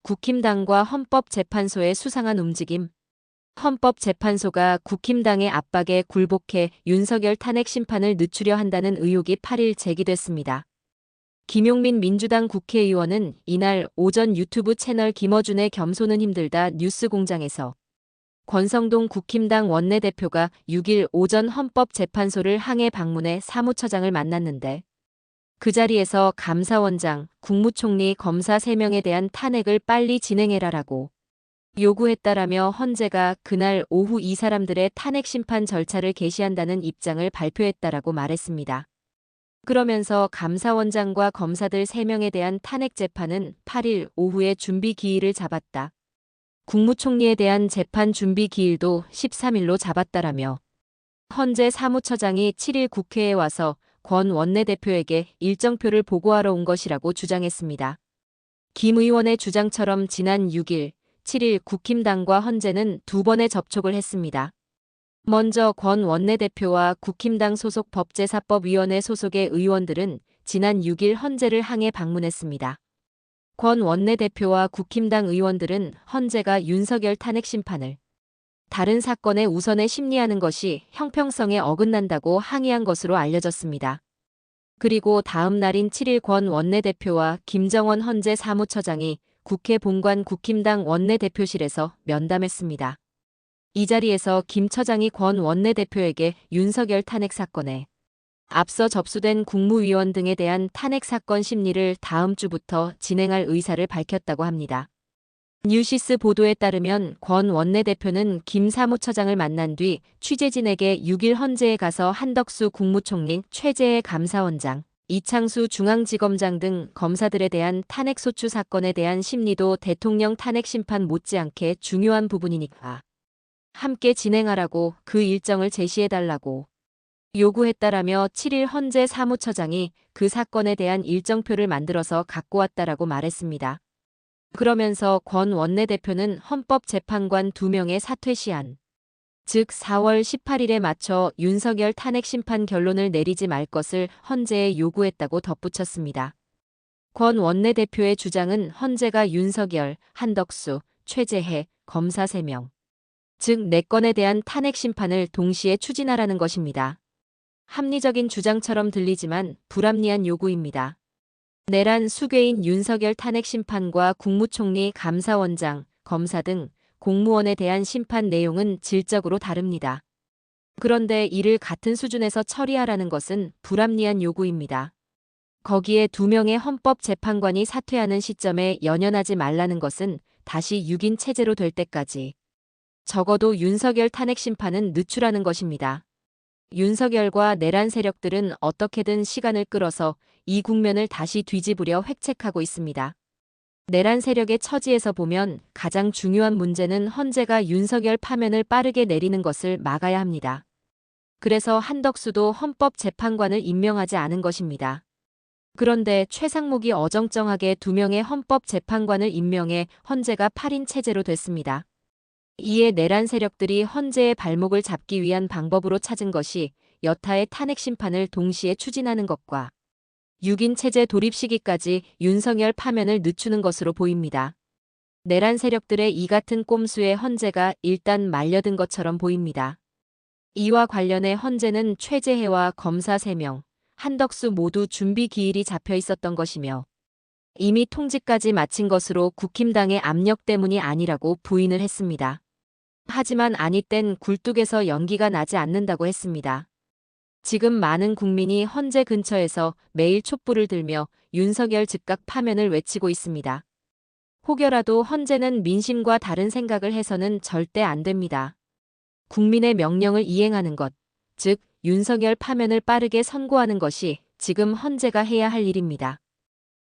국힘당과 헌법재판소의 수상한 움직임. 헌법재판소가 국힘당의 압박에 굴복해 윤석열 탄핵 심판을 늦추려 한다는 의혹이 8일 제기됐습니다. 김용민 민주당 국회의원은 이날 오전 유튜브 채널 김어준의 겸손은 힘들다 뉴스공장에서 권성동 국힘당 원내대표가 6일 오전 헌법재판소를 항해 방문해 사무처장을 만났는데 그 자리에서 감사원장, 국무총리, 검사 3명에 대한 탄핵을 빨리 진행해라라고 요구했다라며 헌재가 그날 오후 이 사람들의 탄핵 심판 절차를 개시한다는 입장을 발표했다라고 말했습니다. 그러면서 감사원장과 검사들 3명에 대한 탄핵 재판은 8일 오후에 준비 기일을 잡았다. 국무총리에 대한 재판 준비 기일도 13일로 잡았다라며 헌재 사무처장이 7일 국회에 와서 권 원내대표에게 일정표를 보고하러 온 것이라고 주장했습니다. 김 의원의 주장처럼 지난 6일, 7일 국힘당과 헌재는 2번의 접촉을 했습니다. 먼저 권 원내대표와 국힘당 소속 법제사법위원회 소속의 의원들은 지난 6일 헌재를 항해 방문했습니다. 권 원내대표와 국힘당 의원들은 헌재가 윤석열 탄핵 심판을 다른 사건에 우선에 심리하는 것이 형평성에 어긋난다고 항의한 것으로 알려졌습니다. 그리고 다음 날인 7일 권 원내대표와 김정원 헌재 사무처장이 국회 본관 국힘당 원내대표실에서 면담했습니다. 이 자리에서 김 처장이 권 원내대표에게 윤석열 탄핵 사건에 앞서 접수된 국무위원 등에 대한 탄핵 사건 심리를 다음 주부터 진행할 의사를 밝혔다고 합니다. 뉴시스 보도에 따르면 권 원내대표는 김 사무처장을 만난 뒤 취재진에게 6일 헌재에 가서 한덕수 국무총리, 최재해 감사원장, 이창수 중앙지검장 등 검사들에 대한 탄핵소추 사건에 대한 심리도 대통령 탄핵 심판 못지않게 중요한 부분이니까 함께 진행하라고 그 일정을 제시해달라고 요구했다라며 7일 헌재 사무처장이 그 사건에 대한 일정표를 만들어서 갖고 왔다라고 말했습니다. 그러면서 권 원내대표는 헌법재판관 2명의 사퇴 시한, 즉 4월 18일에 맞춰 윤석열 탄핵 심판 결론을 내리지 말 것을 헌재에 요구했다고 덧붙였습니다. 권 원내대표의 주장은 헌재가 윤석열, 한덕수, 최재해, 검사 3명, 즉 4건에 대한 탄핵 심판을 동시에 추진하라는 것입니다. 합리적인 주장처럼 들리지만 불합리한 요구입니다. 내란 수괴인 윤석열 탄핵 심판과 국무총리, 감사원장, 검사 등 공무원에 대한 심판 내용은 질적으로 다릅니다. 그런데 이를 같은 수준에서 처리하라는 것은 불합리한 요구입니다. 거기에 2명의 헌법재판관이 사퇴하는 시점에 연연하지 말라는 것은 다시 6인 체제로 될 때까지 적어도 윤석열 탄핵 심판은 늦추라는 것입니다. 윤석열과 내란 세력들은 어떻게든 시간을 끌어서 이 국면을 다시 뒤집으려 획책하고 있습니다. 내란 세력의 처지에서 보면 가장 중요한 문제는 헌재가 윤석열 파면을 빠르게 내리는 것을 막아야 합니다. 그래서 한덕수도 헌법재판관을 임명하지 않은 것입니다. 그런데 최상목이 어정쩡하게 2명의 헌법재판관을 임명해 헌재가 8인 체제로 됐습니다. 이에 내란 세력들이 헌재의 발목을 잡기 위한 방법으로 찾은 것이 여타의 탄핵 심판을 동시에 추진하는 것과 6인 체제 도입 시기까지 윤석열 파면을 늦추는 것으로 보입니다. 내란 세력들의 이 같은 꼼수에 헌재가 일단 말려든 것처럼 보입니다. 이와 관련해 헌재는 최재해와 검사 3명, 한덕수 모두 준비 기일이 잡혀 있었던 것이며 이미 통지까지 마친 것으로 국힘당의 압력 때문이 아니라고 부인을 했습니다. 하지만 아니 땐 굴뚝에서 연기가 나지 않는다고 했습니다. 지금 많은 국민이 헌재 근처에서 매일 촛불을 들며 윤석열 즉각 파면을 외치고 있습니다. 혹여라도 헌재는 민심과 다른 생각을 해서는 절대 안 됩니다. 국민의 명령을 이행하는 것, 즉 윤석열 파면을 빠르게 선고하는 것이 지금 헌재가 해야 할 일입니다.